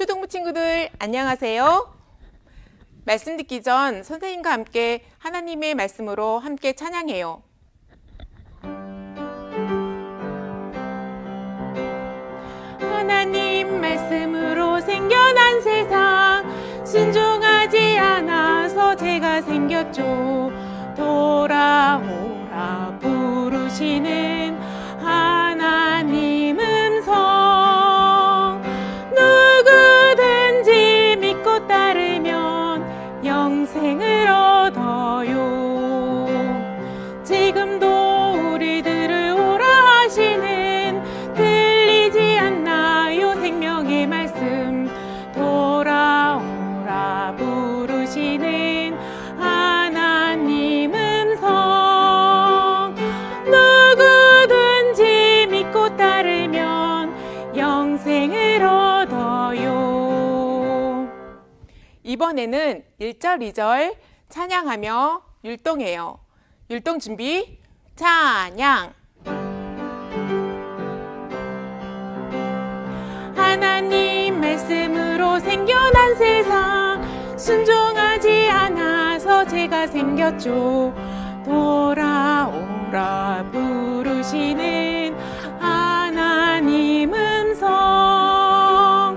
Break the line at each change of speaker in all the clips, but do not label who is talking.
초등부 친구들 안녕하세요. 말씀 듣기 전 선생님과 함께 하나님의 말씀으로 함께 찬양해요. 하나님 말씀으로 생겨난 세상, 순종하지 않아서 죄가 생겼죠. 돌아오라 부르시는 하나님 음성, 누구든지 믿고 따르면 영생을 얻어요. 지금도 우리들을 오라 하시는, 들리지 않나요 생명의 말씀. 돌아오라 부르시는 하나님 음성, 누구든지 믿고 따르면 영생을 얻어요. 이번에는 1절, 2절 찬양하며 율동해요. 율동 준비, 찬양. 하나님 말씀으로 생겨난 세상, 순종하지 않아서 죄가 생겼죠. 돌아오라 부르시는 하나님 음성,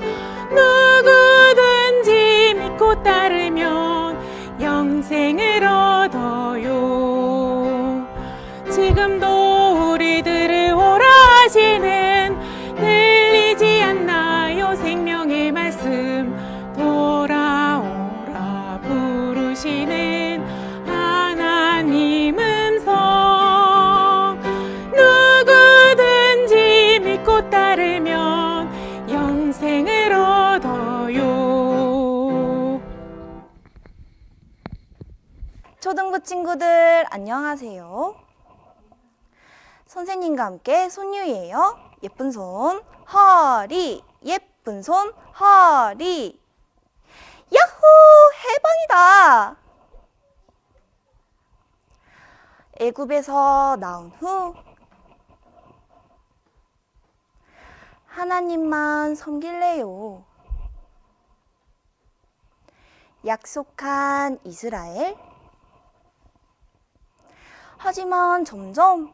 누구든지 믿고 따르면 영생을 얻어요. 지금도 우리들을 오라 하시는, 들리지 않나요 생명의 말씀. 돌아오라 부르시는 하나님 음성, 누구든지 믿고 따르면 영생을 얻어요.
초등부 친구들 안녕하세요. 선생님과 함께 손유예요. 예쁜 손 허리, 예쁜 손 허리. 야호! 해방이다. 애굽에서 나온 후 하나님만 섬길래요. 약속한 이스라엘. 하지만 점점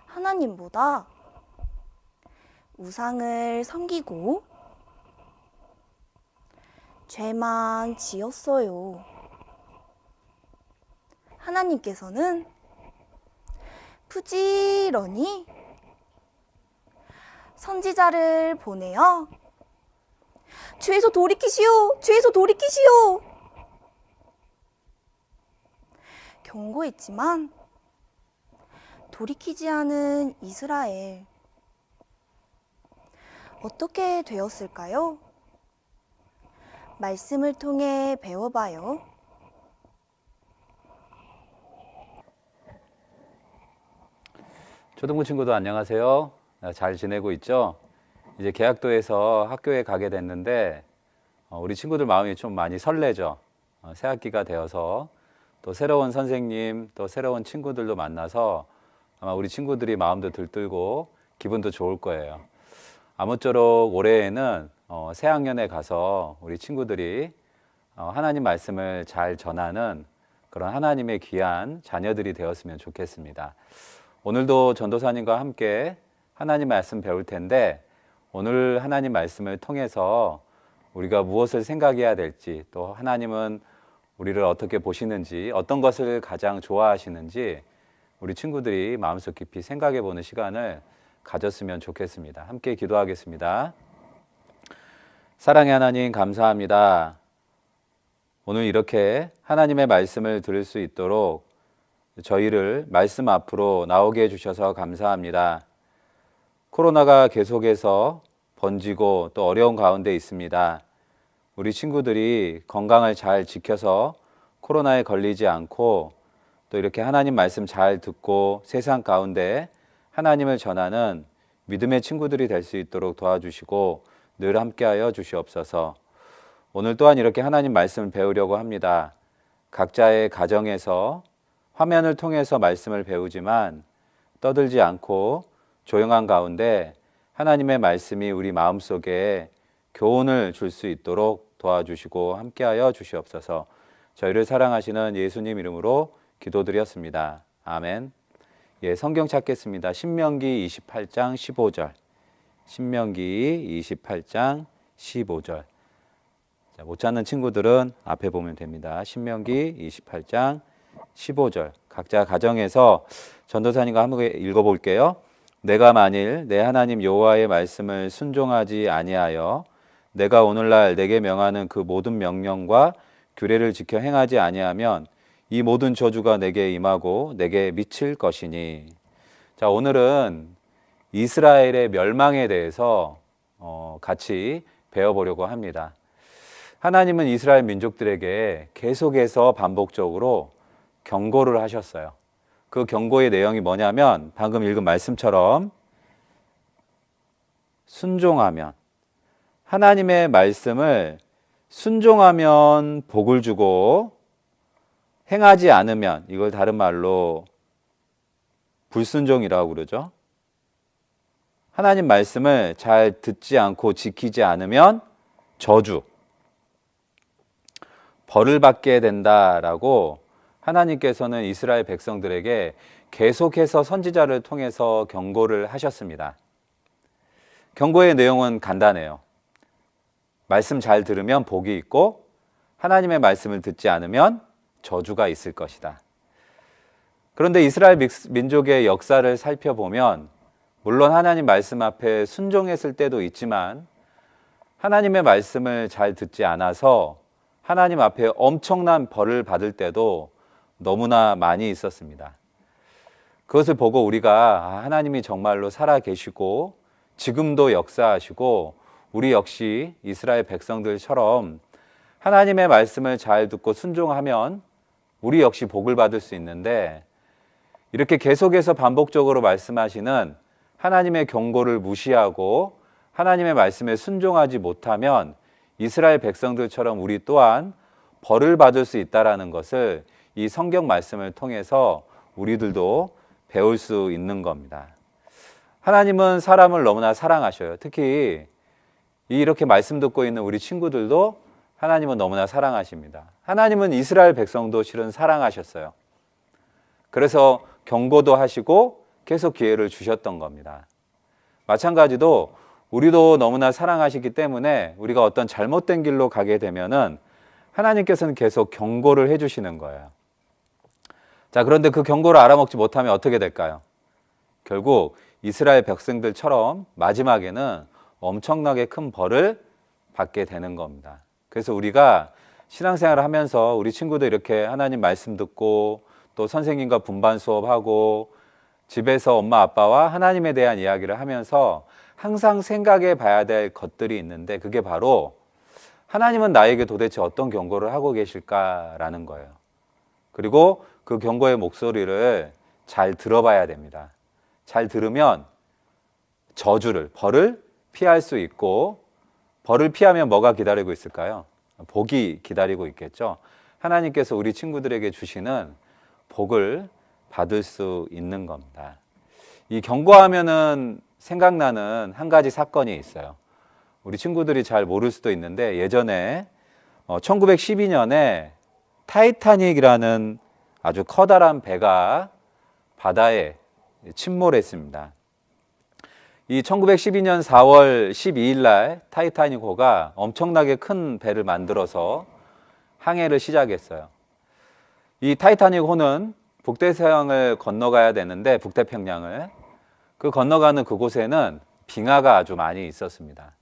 하나님보다 우상을 섬기고 죄만 지었어요. 하나님께서는 부지런히 선지자를 보내어 죄에서 돌이키시오, 죄에서 돌이키시오 경고했지만 돌이키지 않은 이스라엘, 어떻게 되었을까요? 말씀을 통해 배워봐요.
초등부 친구도 안녕하세요. 잘 지내고 있죠? 이제 개학도에서 학교에 가게 됐는데 우리 친구들 마음이 좀 많이 설레죠. 새 학기가 되어서 또 새로운 선생님, 또 새로운 친구들도 만나서 아마 우리 친구들이 마음도 들뜨고 기분도 좋을 거예요. 아무쪼록 올해에는 새 학년에 가서 우리 친구들이 하나님 말씀을 잘 전하는 그런 하나님의 귀한 자녀들이 되었으면 좋겠습니다. 오늘도 전도사님과 함께 하나님 말씀 배울 텐데, 오늘 하나님 말씀을 통해서 우리가 무엇을 생각해야 될지, 또 하나님은 우리를 어떻게 보시는지, 어떤 것을 가장 좋아하시는지 우리 친구들이 마음속 깊이 생각해 보는 시간을 가졌으면 좋겠습니다. 함께 기도하겠습니다. 사랑의 하나님, 감사합니다. 오늘 이렇게 하나님의 말씀을 들을 수 있도록 저희를 말씀 앞으로 나오게 해주셔서 감사합니다. 코로나가 계속해서 번지고 또 어려운 가운데 있습니다. 우리 친구들이 건강을 잘 지켜서 코로나에 걸리지 않고 또 이렇게 하나님 말씀 잘 듣고 세상 가운데 하나님을 전하는 믿음의 친구들이 될 수 있도록 도와주시고 늘 함께하여 주시옵소서. 오늘 또한 이렇게 하나님 말씀을 배우려고 합니다. 각자의 가정에서 화면을 통해서 말씀을 배우지만 떠들지 않고 조용한 가운데 하나님의 말씀이 우리 마음속에 교훈을 줄 수 있도록 도와주시고 함께하여 주시옵소서. 저희를 사랑하시는 예수님 이름으로 기도드렸습니다. 아멘. 예, 성경 찾겠습니다. 신명기 28장 15절. 신명기 28장 15절. 자, 못 찾는 친구들은 앞에 보면 됩니다. 신명기 28장 15절. 각자 가정에서 전도사님과 함께 읽어볼게요. 내가 만일 내 하나님 여호와의 말씀을 순종하지 아니하여 내가 오늘날 내게 명하는 그 모든 명령과 규례를 지켜 행하지 아니하면 이 모든 저주가 내게 임하고 내게 미칠 것이니. 자, 오늘은 이스라엘의 멸망에 대해서 같이 배워보려고 합니다. 하나님은 이스라엘 민족들에게 계속해서 반복적으로 경고를 하셨어요. 그 경고의 내용이 뭐냐면 방금 읽은 말씀처럼 순종하면, 하나님의 말씀을 순종하면 복을 주고 행하지 않으면, 이걸 다른 말로 불순종이라고 그러죠. 하나님 말씀을 잘 듣지 않고 지키지 않으면 저주, 벌을 받게 된다라고 하나님께서는 이스라엘 백성들에게 계속해서 선지자를 통해서 경고를 하셨습니다. 경고의 내용은 간단해요. 말씀 잘 들으면 복이 있고 하나님의 말씀을 듣지 않으면 저주가 있을 것이다. 그런데 이스라엘 민족의 역사를 살펴보면 물론 하나님 말씀 앞에 순종했을 때도 있지만 하나님의 말씀을 잘 듣지 않아서 하나님 앞에 엄청난 벌을 받을 때도 너무나 많이 있었습니다. 그것을 보고 우리가 하나님이 정말로 살아 계시고 지금도 역사하시고 우리 역시 이스라엘 백성들처럼 하나님의 말씀을 잘 듣고 순종하면 우리 역시 복을 받을 수 있는데, 이렇게 계속해서 반복적으로 말씀하시는 하나님의 경고를 무시하고 하나님의 말씀에 순종하지 못하면 이스라엘 백성들처럼 우리 또한 벌을 받을 수 있다는 것을 이 성경 말씀을 통해서 우리들도 배울 수 있는 겁니다. 하나님은 사람을 너무나 사랑하셔요. 특히 이렇게 말씀 듣고 있는 우리 친구들도 하나님은 너무나 사랑하십니다. 하나님은 이스라엘 백성도 실은 사랑하셨어요. 그래서 경고도 하시고 계속 기회를 주셨던 겁니다. 마찬가지로 우리도 너무나 사랑하시기 때문에 우리가 어떤 잘못된 길로 가게 되면은 하나님께서는 계속 경고를 해주시는 거예요. 자, 그런데 그 경고를 알아먹지 못하면 어떻게 될까요? 결국 이스라엘 백성들처럼 마지막에는 엄청나게 큰 벌을 받게 되는 겁니다. 그래서 우리가 신앙생활을 하면서 우리 친구들 이렇게 하나님 말씀 듣고 또 선생님과 분반 수업하고 집에서 엄마 아빠와 하나님에 대한 이야기를 하면서 항상 생각해 봐야 될 것들이 있는데, 그게 바로 하나님은 나에게 도대체 어떤 경고를 하고 계실까라는 거예요. 그리고 그 경고의 목소리를 잘 들어봐야 됩니다. 잘 들으면 저주를, 벌을 피할 수 있고, 벌을 피하면 뭐가 기다리고 있을까요? 복이 기다리고 있겠죠. 하나님께서 우리 친구들에게 주시는 복을 받을 수 있는 겁니다. 이 경고하면은 생각나는 한 가지 사건이 있어요. 우리 친구들이 잘 모를 수도 있는데 예전에 1912년에 타이타닉이라는 아주 커다란 배가 바다에 침몰했습니다. 이 1912년 4월 12일 날 타이타닉호가 엄청나게 큰 배를 만들어서 항해를 시작했어요. 이 타이타닉호는 북대서양을 건너가야 되는데, 북태평양을 그 건너가는 그곳에는 빙하가 아주 많이 있었습니다.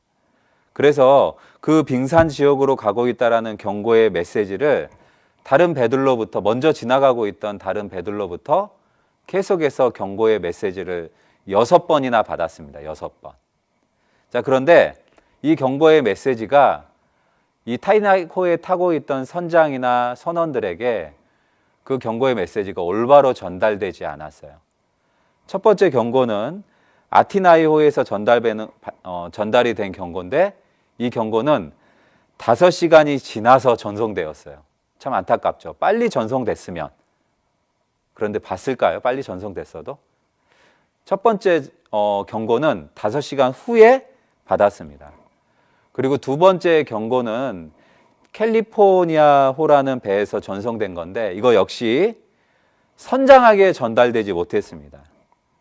그래서 그 빙산 지역으로 가고 있다라는 경고의 메시지를 다른 배들로부터, 먼저 지나가고 있던 다른 배들로부터 계속해서 경고의 메시지를 6번이나 받았습니다. 6번. 자, 그런데 이 경고의 메시지가 이 타이타닉호에 타고 있던 선장이나 선원들에게 그 경고의 메시지가 올바로 전달되지 않았어요. 첫 번째 경고는 아티나이호에서 전달이 된 경고인데, 이 경고는 5시간이 지나서 전송되었어요. 참 안타깝죠. 빨리 전송됐으면. 그런데 봤을까요? 빨리 전송됐어도? 첫 번째 경고는 5시간 후에 받았습니다. 그리고 두 번째 경고는 캘리포니아호라는 배에서 전송된 건데 이거 역시 선장에게 전달되지 못했습니다.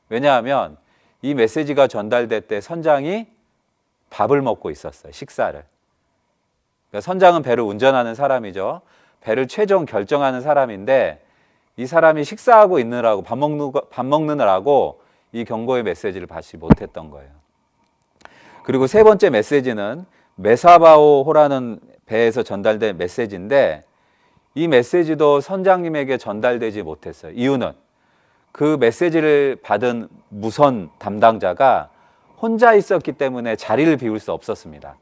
왜냐하면 이 메시지가 전달될 때 선장이 밥을 먹고 있었어요. 식사를. 그러니까 선장은 배를 운전하는 사람이죠. 배를 최종 결정하는 사람인데 이 사람이 식사하고 있느라고 밥 먹느라고 이 경고의 메시지를 받지 못했던 거예요. 그리고 세 번째 메시지는 메사바오호라는 배에서 전달된 메시지인데 이 메시지도 선장님에게 전달되지 못했어요. 이유는 그 메시지를 받은 무선 담당자가 혼자 있었기 때문에 자리를 비울 수 없었습니다.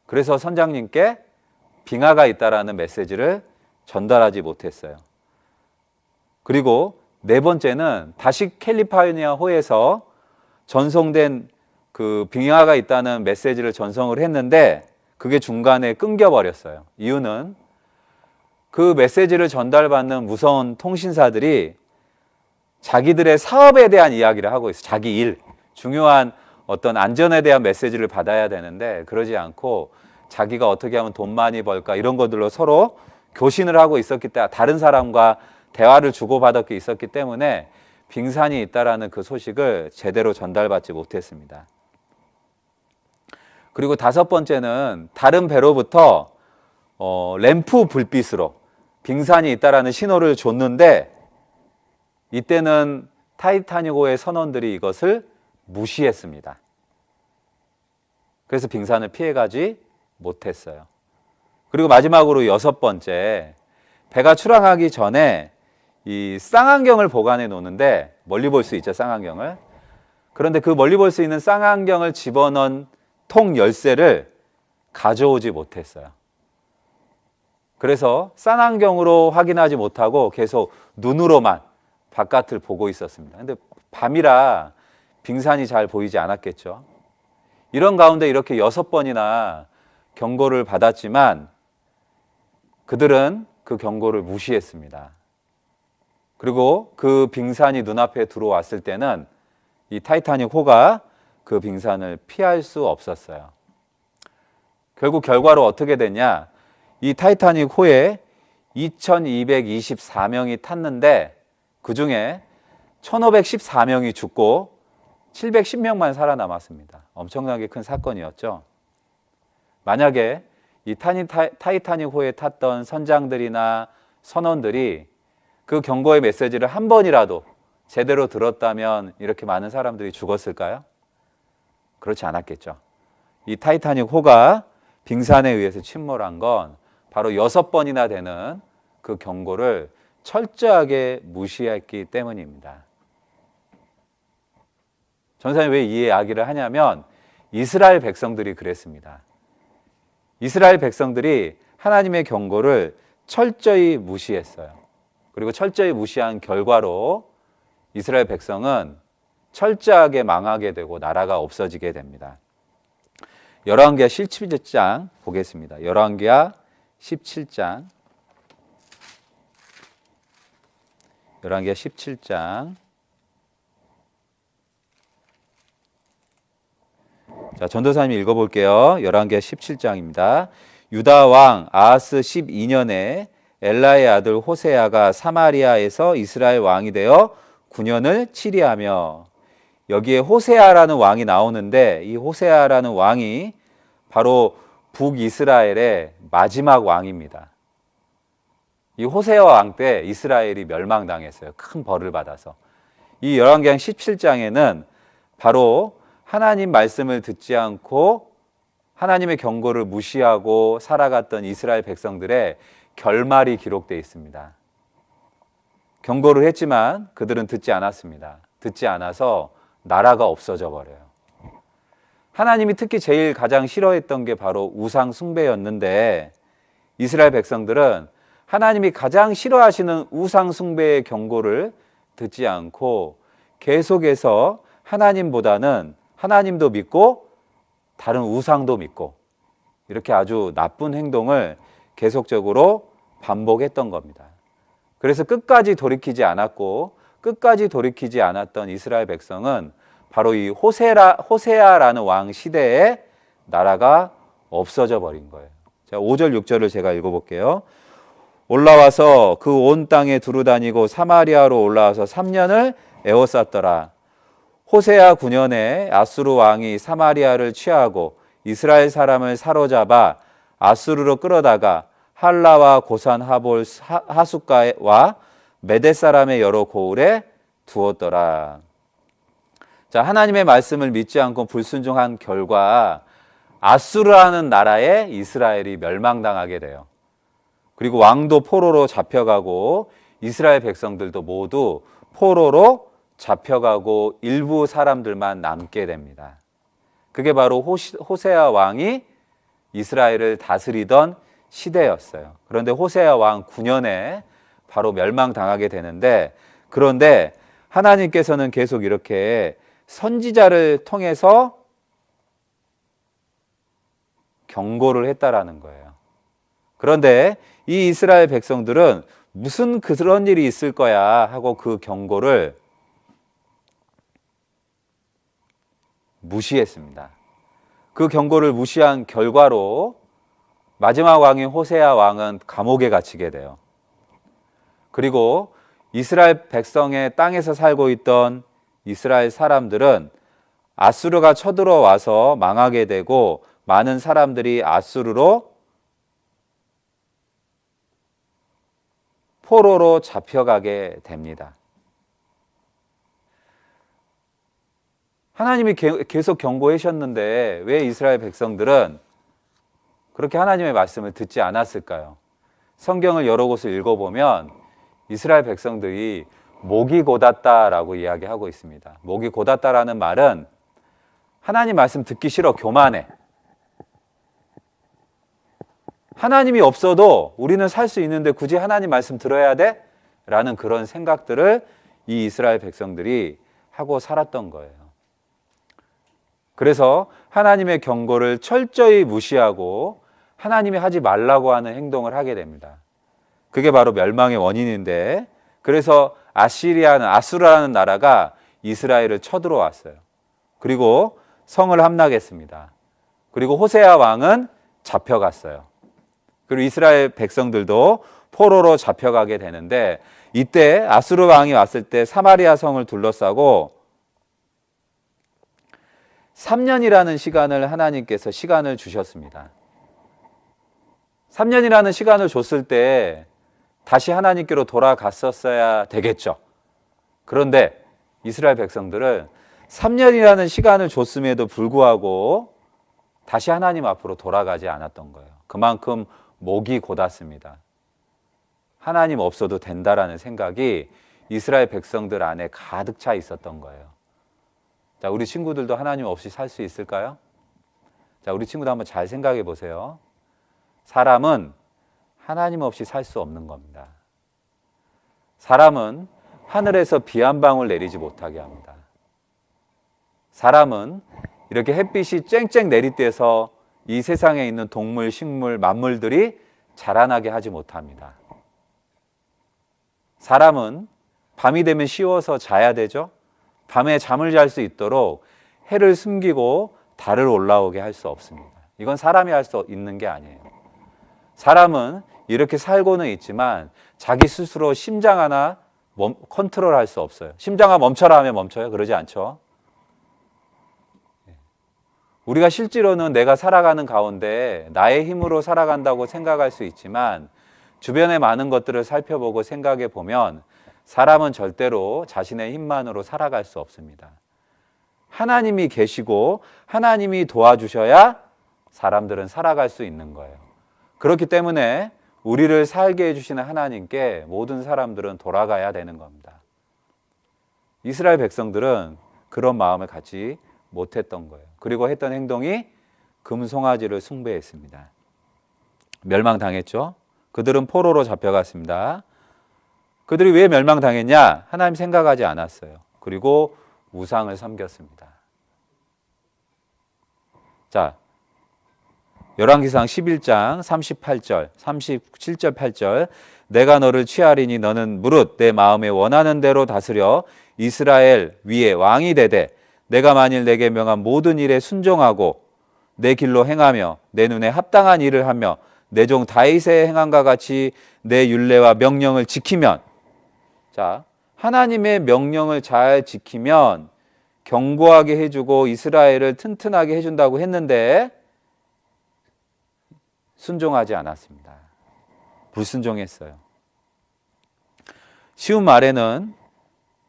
그래서 선장님께 빙하가 있다라는 메시지를 전달하지 못했어요. 그리고 네 번째는 다시 캘리포니아호에서 전송된 그 빙하가 있다는 메시지를 전송을 했는데 그게 중간에 끊겨버렸어요. 이유는 그 메시지를 전달받는 무선 통신사들이 자기들의 사업에 대한 이야기를 하고 있어요. 자기 일, 중요한 어떤 안전에 대한 메시지를 받아야 되는데 그러지 않고 자기가 어떻게 하면 돈 많이 벌까 이런 것들로 서로 교신을 하고 있었기 때문에 다른 사람과 대화를 주고받았기 있었기 때문에 빙산이 있다라는 그 소식을 제대로 전달받지 못했습니다. 그리고 다섯 번째는 다른 배로부터 램프 불빛으로 빙산이 있다라는 신호를 줬는데 이때는 타이타닉호의 선원들이 이것을 무시했습니다. 그래서 빙산을 피해가지 못했어요. 그리고 마지막으로 여섯 번째, 배가 출항하기 전에 이 쌍안경을 보관해 놓는데 멀리 볼 수 있죠, 쌍안경을. 그런데 그 멀리 볼 수 있는 쌍안경을 집어넣은 통 열쇠를 가져오지 못했어요. 그래서 쌍안경으로 확인하지 못하고 계속 눈으로만 바깥을 보고 있었습니다. 근데 밤이라 빙산이 잘 보이지 않았겠죠. 이런 가운데 이렇게 6번이나 경고를 받았지만 그들은 그 경고를 무시했습니다. 그리고 그 빙산이 눈앞에 들어왔을 때는 이 타이타닉 호가 그 빙산을 피할 수 없었어요. 결국 결과로 어떻게 됐냐? 이 타이타닉 호에 2224명이 탔는데 그 중에 1514명이 죽고 710명만 살아남았습니다. 엄청나게 큰 사건이었죠. 만약에 이 타이타닉 호에 탔던 선장들이나 선원들이 그 경고의 메시지를 한 번이라도 제대로 들었다면 이렇게 많은 사람들이 죽었을까요? 그렇지 않았겠죠. 이 타이타닉 호가 빙산에 의해서 침몰한 건 바로 6번이나 되는 그 경고를 철저하게 무시했기 때문입니다. 전사님 왜 이 이야기를 하냐면 이스라엘 백성들이 그랬습니다. 이스라엘 백성들이 하나님의 경고를 철저히 무시했어요. 그리고 철저히 무시한 결과로 이스라엘 백성은 철저하게 망하게 되고 나라가 없어지게 됩니다. 열왕기하 17장 보겠습니다. 열왕기하 17장. 열왕기하 17장. 자, 전도사님이 읽어볼게요. 열왕기하 17장입니다. 유다 왕 아하스 12년에 엘라의 아들 호세아가 사마리아에서 이스라엘 왕이 되어 9년을 치리하며, 여기에 호세아라는 왕이 나오는데 이 호세아라는 왕이 바로 북이스라엘의 마지막 왕입니다. 이 호세아 왕 때 이스라엘이 멸망당했어요. 큰 벌을 받아서. 이 열왕기하 17장에는 바로 하나님 말씀을 듣지 않고 하나님의 경고를 무시하고 살아갔던 이스라엘 백성들의 결말이 기록되어 있습니다. 경고를 했지만 그들은 듣지 않았습니다. 듣지 않아서 나라가 없어져 버려요. 하나님이 특히 제일 가장 싫어했던 게 바로 우상 숭배였는데 이스라엘 백성들은 하나님이 가장 싫어하시는 우상 숭배의 경고를 듣지 않고 계속해서 하나님보다는 하나님도 믿고 다른 우상도 믿고 이렇게 아주 나쁜 행동을 계속적으로 반복했던 겁니다. 그래서 끝까지 돌이키지 않았고 끝까지 돌이키지 않았던 이스라엘 백성은 바로 이 호세아라는 왕 시대에 나라가 없어져 버린 거예요. 자, 5절 6절을 제가 읽어볼게요. 올라와서 그 온 땅에 두루 다니고 사마리아로 올라와서 3년을 에워쌌더라. 호세아 9년에 아수르 왕이 사마리아를 취하고 이스라엘 사람을 사로잡아 아수르로 끌어다가 할라와 고산 하볼 하숫가와 메대 사람의 여러 고을에 두었더라. 자, 하나님의 말씀을 믿지 않고 불순종한 결과 아수르라는 나라에 이스라엘이 멸망당하게 돼요. 그리고 왕도 포로로 잡혀가고 이스라엘 백성들도 모두 포로로 잡혀가고 일부 사람들만 남게 됩니다. 그게 바로 호세아 왕이 이스라엘을 다스리던 시대였어요. 그런데 호세아 왕 9년에 바로 멸망당하게 되는데, 그런데 하나님께서는 계속 이렇게 선지자를 통해서 경고를 했다라는 거예요. 그런데 이 이스라엘 백성들은 무슨 그런 일이 있을 거야 하고 그 경고를 무시했습니다. 그 경고를 무시한 결과로 마지막 왕인 호세아 왕은 감옥에 갇히게 돼요. 그리고 이스라엘 백성의 땅에서 살고 있던 이스라엘 사람들은 아수르가 쳐들어와서 망하게 되고 많은 사람들이 아수르로 포로로 잡혀가게 됩니다. 하나님이 계속 경고하셨는데 왜 이스라엘 백성들은 그렇게 하나님의 말씀을 듣지 않았을까요? 성경을 여러 곳을 읽어보면 이스라엘 백성들이 목이 곧았다라고 이야기하고 있습니다. 목이 곧았다라는 말은 하나님 말씀 듣기 싫어, 교만해. 하나님이 없어도 우리는 살 수 있는데 굳이 하나님 말씀 들어야 돼? 라는 그런 생각들을 이 이스라엘 백성들이 하고 살았던 거예요. 그래서 하나님의 경고를 철저히 무시하고 하나님이 하지 말라고 하는 행동을 하게 됩니다. 그게 바로 멸망의 원인인데, 그래서 아수르라는 나라가 이스라엘을 쳐들어왔어요. 그리고 성을 함락했습니다. 그리고 호세아 왕은 잡혀갔어요. 그리고 이스라엘 백성들도 포로로 잡혀가게 되는데, 이때 아수르 왕이 왔을 때 사마리아 성을 둘러싸고 3년이라는 시간을 하나님께서 시간을 주셨습니다. 3년이라는 시간을 줬을 때 다시 하나님께로 돌아갔었어야 되겠죠. 그런데 이스라엘 백성들은 3년이라는 시간을 줬음에도 불구하고 다시 하나님 앞으로 돌아가지 않았던 거예요. 그만큼 목이 곧았습니다. 하나님 없어도 된다라는 생각이 이스라엘 백성들 안에 가득 차 있었던 거예요. 자, 우리 친구들도 하나님 없이 살 수 있을까요? 자, 우리 친구도 한번 잘 생각해 보세요. 사람은 하나님 없이 살 수 없는 겁니다. 사람은 하늘에서 비 한 방울 내리지 못하게 합니다. 사람은 이렇게 햇빛이 쨍쨍 내리쬐서 이 세상에 있는 동물, 식물, 만물들이 자라나게 하지 못합니다. 사람은 밤이 되면 쉬워서 자야 되죠. 밤에 잠을 잘 수 있도록 해를 숨기고 달을 올라오게 할 수 없습니다. 이건 사람이 할 수 있는 게 아니에요. 사람은 이렇게 살고는 있지만 자기 스스로 심장 하나 컨트롤할 수 없어요. 심장아 멈춰라 하면 멈춰요? 그러지 않죠. 우리가 실제로는 내가 살아가는 가운데 나의 힘으로 살아간다고 생각할 수 있지만 주변의 많은 것들을 살펴보고 생각해 보면 사람은 절대로 자신의 힘만으로 살아갈 수 없습니다. 하나님이 계시고 하나님이 도와주셔야 사람들은 살아갈 수 있는 거예요. 그렇기 때문에 우리를 살게 해주시는 하나님께 모든 사람들은 돌아가야 되는 겁니다. 이스라엘 백성들은 그런 마음을 갖지 못했던 거예요. 그리고 했던 행동이 금송아지를 숭배했습니다. 멸망당했죠. 그들은 포로로 잡혀갔습니다. 그들이 왜 멸망당했냐? 하나님 생각하지 않았어요. 그리고 우상을 섬겼습니다. 자, 열왕기상 11장 38절, 37절, 8절. 내가 너를 취하리니 너는 무릇 내 마음에 원하는 대로 다스려 이스라엘 위에 왕이 되되 내가 만일 내게 명한 모든 일에 순종하고 내 길로 행하며 내 눈에 합당한 일을 하며 내 종 다윗의 행함과 같이 내 율례와 명령을 지키면, 자, 하나님의 명령을 잘 지키면 견고하게 해주고 이스라엘을 튼튼하게 해준다고 했는데 순종하지 않았습니다. 불순종했어요. 쉬운 말에는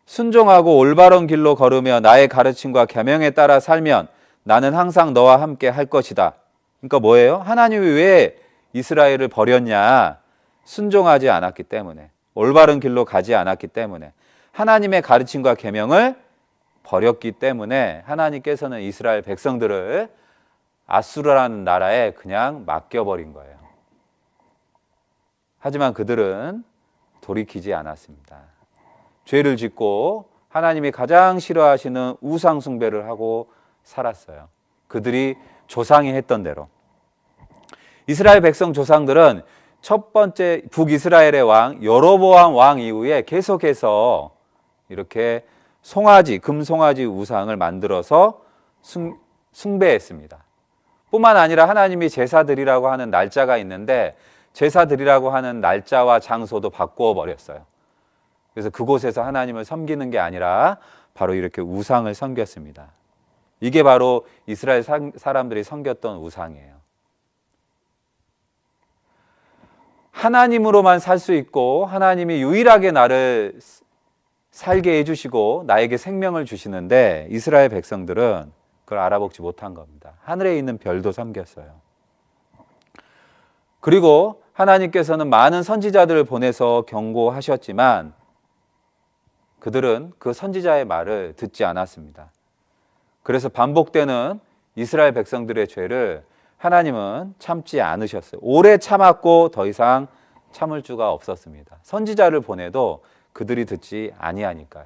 순종하고 올바른 길로 걸으며 나의 가르침과 계명에 따라 살면 나는 항상 너와 함께 할 것이다. 그러니까 뭐예요? 하나님이 왜 이스라엘을 버렸냐? 순종하지 않았기 때문에, 올바른 길로 가지 않았기 때문에, 하나님의 가르침과 계명을 버렸기 때문에 하나님께서는 이스라엘 백성들을 아수르라는 나라에 그냥 맡겨버린 거예요. 하지만 그들은 돌이키지 않았습니다. 죄를 짓고 하나님이 가장 싫어하시는 우상 숭배를 하고 살았어요. 그들이 조상이 했던 대로. 이스라엘 백성 조상들은 첫 번째 북이스라엘의 왕 여로보암 왕 이후에 계속해서 이렇게 송아지, 금송아지 우상을 만들어서 숭배했습니다. 뿐만 아니라 하나님이 제사드리라고 하는 날짜가 있는데 제사드리라고 하는 날짜와 장소도 바꾸어 버렸어요. 그래서 그곳에서 하나님을 섬기는 게 아니라 바로 이렇게 우상을 섬겼습니다. 이게 바로 이스라엘 사람들이 섬겼던 우상이에요. 하나님으로만 살 수 있고 하나님이 유일하게 나를 살게 해주시고 나에게 생명을 주시는데 이스라엘 백성들은 그걸 알아보지 못한 겁니다. 하늘에 있는 별도 섬겼어요. 그리고 하나님께서는 많은 선지자들을 보내서 경고하셨지만 그들은 그 선지자의 말을 듣지 않았습니다. 그래서 반복되는 이스라엘 백성들의 죄를 하나님은 참지 않으셨어요. 오래 참았고 더 이상 참을 수가 없었습니다. 선지자를 보내도 그들이 듣지 아니하니까요.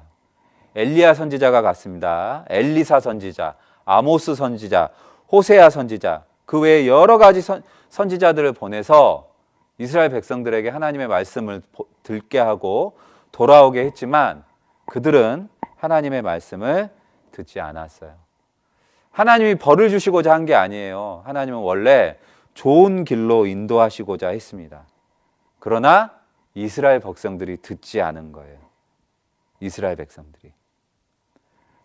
엘리야 선지자가 갔습니다. 엘리사 선지자, 아모스 선지자, 호세아 선지자, 그 외에 여러 가지 선지자들을 보내서 이스라엘 백성들에게 하나님의 말씀을 듣게 하고 돌아오게 했지만 그들은 하나님의 말씀을 듣지 않았어요. 하나님이 벌을 주시고자 한 게 아니에요. 하나님은 원래 좋은 길로 인도하시고자 했습니다. 그러나 이스라엘 백성들이 듣지 않은 거예요. 이스라엘 백성들이.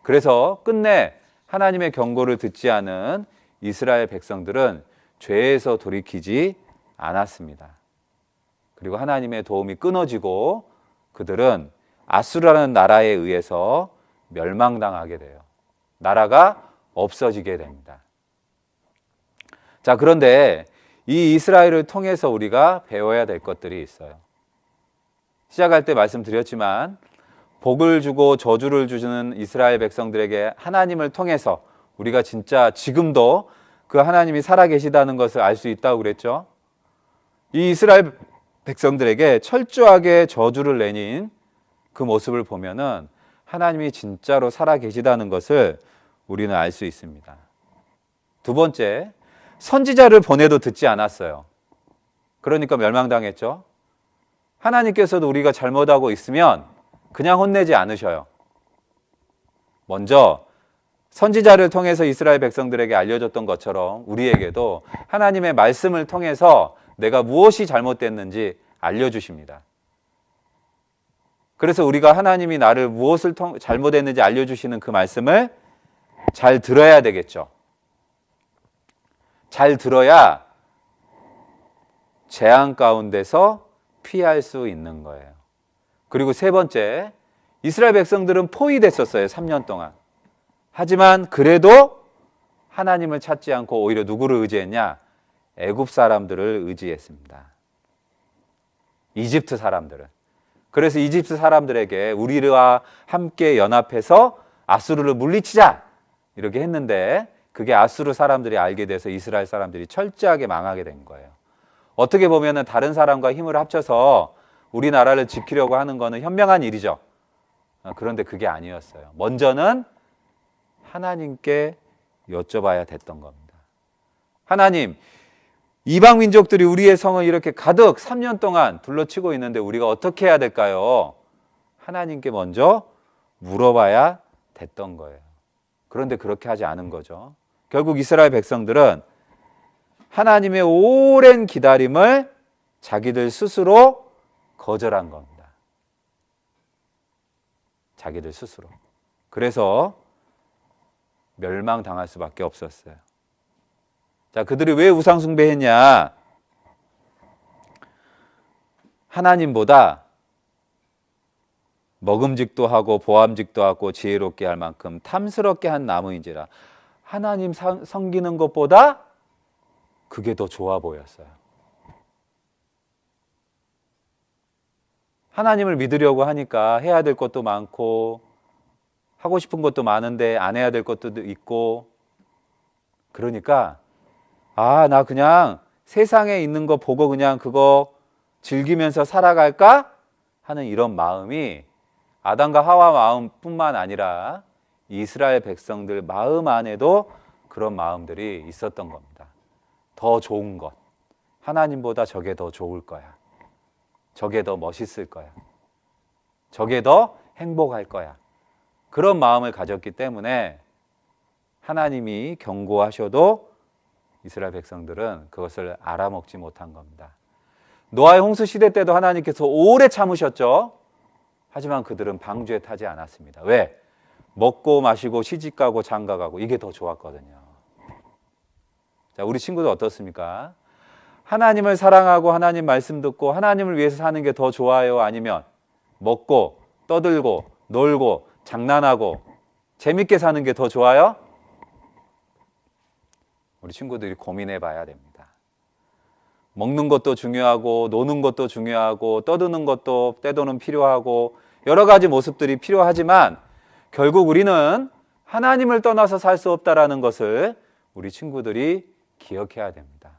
그래서 끝내 하나님의 경고를 듣지 않은 이스라엘 백성들은 죄에서 돌이키지 않았습니다. 그리고 하나님의 도움이 끊어지고 그들은 아수르라는 나라에 의해서 멸망당하게 돼요. 나라가 없어지게 됩니다. 자, 그런데 이 이스라엘을 통해서 우리가 배워야 될 것들이 있어요. 시작할 때 말씀드렸지만 복을 주고 저주를 주시는 이스라엘 백성들에게 하나님을 통해서 우리가 진짜 지금도 그 하나님이 살아계시다는 것을 알 수 있다고 그랬죠. 이 이스라엘 백성들에게 철저하게 저주를 내린 그 모습을 보면은 하나님이 진짜로 살아계시다는 것을 우리는 알 수 있습니다. 두 번째, 선지자를 보내도 듣지 않았어요. 그러니까 멸망당했죠. 하나님께서도 우리가 잘못하고 있으면 그냥 혼내지 않으셔요. 먼저 선지자를 통해서 이스라엘 백성들에게 알려줬던 것처럼 우리에게도 하나님의 말씀을 통해서 내가 무엇이 잘못됐는지 알려주십니다. 그래서 우리가 하나님이 나를 무엇을 잘못했는지 알려주시는 그 말씀을 잘 들어야 되겠죠. 잘 들어야 재앙 가운데서 피할 수 있는 거예요. 그리고 세 번째, 이스라엘 백성들은 포위됐었어요. 3년 동안. 하지만 그래도 하나님을 찾지 않고 오히려 누구를 의지했냐? 애굽 사람들을 의지했습니다. 이집트 사람들을. 그래서 이집트 사람들에게 우리와 함께 연합해서 아수르를 물리치자 이렇게 했는데 그게 아수르 사람들이 알게 돼서 이스라엘 사람들이 철저하게 망하게 된 거예요. 어떻게 보면 다른 사람과 힘을 합쳐서 우리나라를 지키려고 하는 것은 현명한 일이죠. 그런데 그게 아니었어요. 먼저는 하나님께 여쭤봐야 됐던 겁니다. 하나님, 이방 민족들이 우리의 성을 이렇게 가득 3년 동안 둘러치고 있는데 우리가 어떻게 해야 될까요? 하나님께 먼저 물어봐야 됐던 거예요. 그런데 그렇게 하지 않은 거죠. 결국 이스라엘 백성들은 하나님의 오랜 기다림을 자기들 스스로 거절한 겁니다. 자기들 스스로. 그래서 멸망당할 수밖에 없었어요. 자, 그들이 왜 우상숭배했냐? 하나님보다 먹음직도 하고 보암직도 하고 지혜롭게 할 만큼 탐스럽게 한 나무인지라 하나님 섬기는 것보다 그게 더 좋아 보였어요. 하나님을 믿으려고 하니까 해야 될 것도 많고 하고 싶은 것도 많은데 안 해야 될 것도 있고 그러니까 나 그냥 세상에 있는 거 보고 그냥 그거 즐기면서 살아갈까 하는 이런 마음이 아담과 하와 마음뿐만 아니라 이스라엘 백성들 마음 안에도 그런 마음들이 있었던 겁니다. 더 좋은 것, 하나님보다 저게 더 좋을 거야. 저게 더 멋있을 거야. 저게 더 행복할 거야. 그런 마음을 가졌기 때문에 하나님이 경고하셔도 이스라엘 백성들은 그것을 알아먹지 못한 겁니다. 노아의 홍수 시대 때도 하나님께서 오래 참으셨죠. 하지만 그들은 방주에 타지 않았습니다. 왜? 먹고 마시고 시집가고 장가가고 이게 더 좋았거든요. 자, 우리 친구들 어떻습니까? 하나님을 사랑하고 하나님 말씀 듣고 하나님을 위해서 사는 게 더 좋아요? 아니면 먹고 떠들고 놀고 장난하고 재밌게 사는 게 더 좋아요? 우리 친구들이 고민해 봐야 됩니다. 먹는 것도 중요하고 노는 것도 중요하고 떠드는 것도 때도는 필요하고 여러 가지 모습들이 필요하지만 결국 우리는 하나님을 떠나서 살 수 없다라는 것을 우리 친구들이 기억해야 됩니다.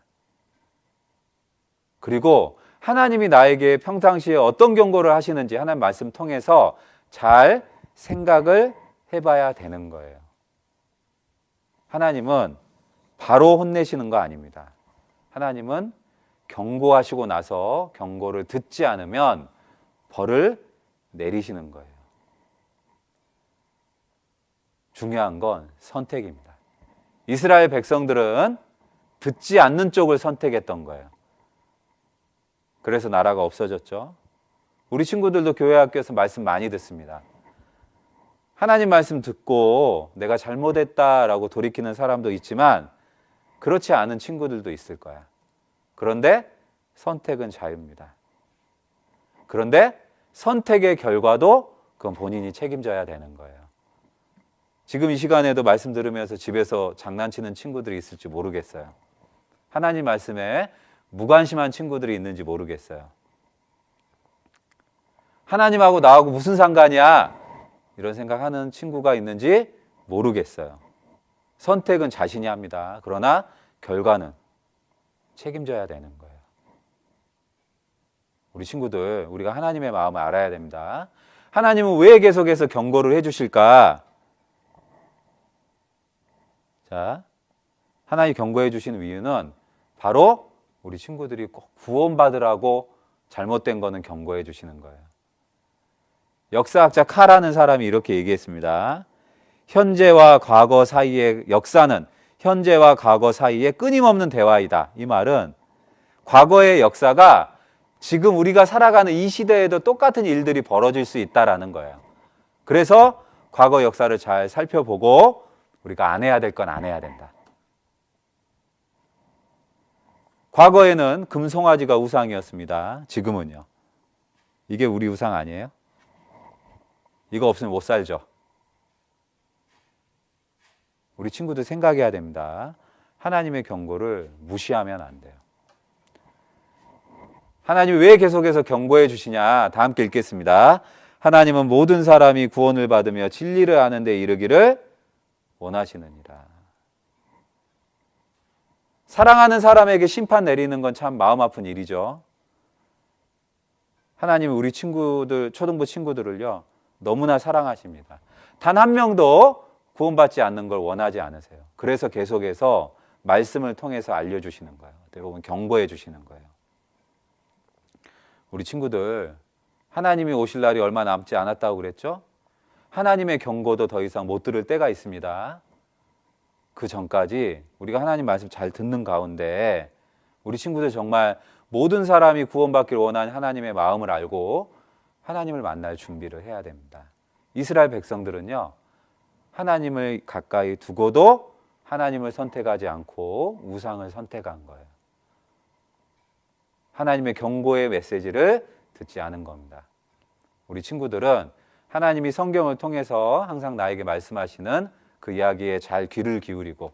그리고 하나님이 나에게 평상시에 어떤 경고를 하시는지 하나님 말씀 통해서 잘 생각을 해봐야 되는 거예요. 하나님은 바로 혼내시는 거 아닙니다. 하나님은 경고하시고 나서 경고를 듣지 않으면 벌을 내리시는 거예요. 중요한 건 선택입니다. 이스라엘 백성들은 듣지 않는 쪽을 선택했던 거예요. 그래서 나라가 없어졌죠. 우리 친구들도 교회 학교에서 말씀 많이 듣습니다. 하나님 말씀 듣고 내가 잘못했다라고 돌이키는 사람도 있지만 그렇지 않은 친구들도 있을 거야. 그런데 선택은 자유입니다. 그런데 선택의 결과도 그건 본인이 책임져야 되는 거예요. 지금 이 시간에도 말씀 들으면서 집에서 장난치는 친구들이 있을지 모르겠어요. 하나님 말씀에 무관심한 친구들이 있는지 모르겠어요. 하나님하고 나하고 무슨 상관이야? 이런 생각하는 친구가 있는지 모르겠어요. 선택은 자신이 합니다. 그러나 결과는 책임져야 되는 거예요. 우리 친구들, 우리가 하나님의 마음을 알아야 됩니다. 하나님은 왜 계속해서 경고를 해주실까? 자, 하나님이 경고해 주시는 이유는 바로 우리 친구들이 꼭 구원받으라고 잘못된 거는 경고해 주시는 거예요. 역사학자 카라는 사람이 이렇게 얘기했습니다. 현재와 과거 사이의 역사는 현재와 과거 사이의 끊임없는 대화이다. 이 말은 과거의 역사가 지금 우리가 살아가는 이 시대에도 똑같은 일들이 벌어질 수 있다라는 거예요. 그래서 과거 역사를 잘 살펴보고 우리가 안 해야 될 건 안 해야 된다. 과거에는 금송아지가 우상이었습니다. 지금은요. 이게 우리 우상 아니에요? 이거 없으면 못 살죠. 우리 친구들 생각해야 됩니다. 하나님의 경고를 무시하면 안 돼요. 하나님이 왜 계속해서 경고해 주시냐? 다 함께 읽겠습니다. 하나님은 모든 사람이 구원을 받으며 진리를 아는 데 이르기를 원하시느니라. 사랑하는 사람에게 심판 내리는 건 참 마음 아픈 일이죠. 하나님은 우리 친구들, 초등부 친구들을요, 너무나 사랑하십니다. 단 한 명도 구원받지 않는 걸 원하지 않으세요. 그래서 계속해서 말씀을 통해서 알려주시는 거예요. 어떻게 보면 경고해 주시는 거예요. 우리 친구들, 하나님이 오실 날이 얼마 남지 않았다고 그랬죠? 하나님의 경고도 더 이상 못 들을 때가 있습니다. 그 전까지 우리가 하나님 말씀 잘 듣는 가운데 우리 친구들 정말 모든 사람이 구원받기를 원하는 하나님의 마음을 알고 하나님을 만날 준비를 해야 됩니다. 이스라엘 백성들은요, 하나님을 가까이 두고도 하나님을 선택하지 않고 우상을 선택한 거예요. 하나님의 경고의 메시지를 듣지 않은 겁니다. 우리 친구들은 하나님이 성경을 통해서 항상 나에게 말씀하시는 그 이야기에 잘 귀를 기울이고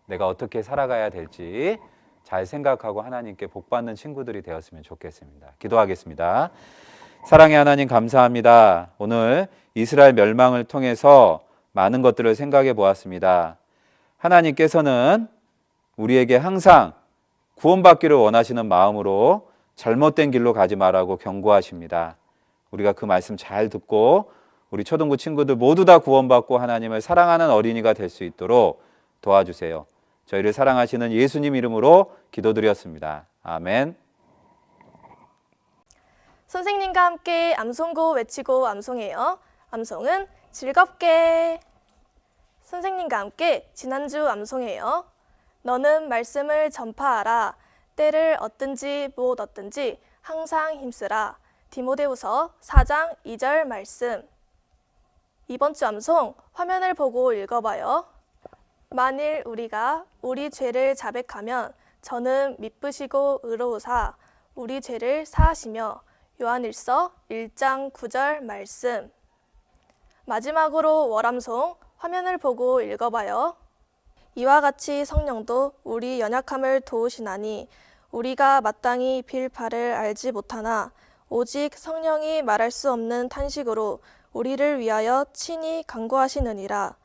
내가 어떻게 살아가야 될지 잘 생각하고 하나님께 복받는 친구들이 되었으면 좋겠습니다. 기도하겠습니다. 사랑의 하나님 감사합니다. 오늘 이스라엘 멸망을 통해서 많은 것들을 생각해 보았습니다. 하나님께서는 우리에게 항상 구원받기를 원하시는 마음으로 잘못된 길로 가지 말라고 경고하십니다. 우리가 그 말씀 잘 듣고 우리 초등부 친구들 모두 다 구원받고 하나님을 사랑하는 어린이가 될 수 있도록 도와주세요. 저희를 사랑하시는 예수님 이름으로 기도드렸습니다. 아멘.
선생님과 함께 암송고 외치고 암송해요. 암송은 즐겁게. 선생님과 함께 지난주 암송해요. 너는 말씀을 전파하라. 때를 얻든지 못 얻든지 항상 힘쓰라. 디모데후서 4장 2절 말씀. 이번 주 암송 화면을 보고 읽어봐요. 만일 우리가 우리 죄를 자백하면 저는 미쁘시고 의로우사 우리 죄를 사하시며. 요한일서 1장 9절 말씀. 마지막으로 월암송 화면을 보고 읽어봐요. 이와 같이 성령도 우리 연약함을 도우시나니 우리가 마땅히 빌 바를 알지 못하나 오직 성령이 말할 수 없는 탄식으로 우리를 위하여 친히 간구하시느니라.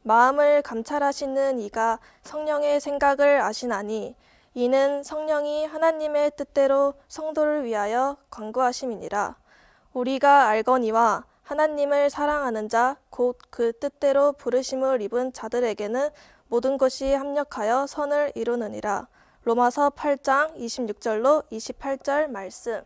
마음을 감찰하시는 이가 성령의 생각을 아시나니 이는 성령이 하나님의 뜻대로 성도를 위하여 간구하심이니라. 우리가 알거니와 하나님을 사랑하는 자 곧 그 뜻대로 부르심을 입은 자들에게는 모든 것이 합력하여 선을 이루느니라. 로마서 8장 26절로 28절 말씀.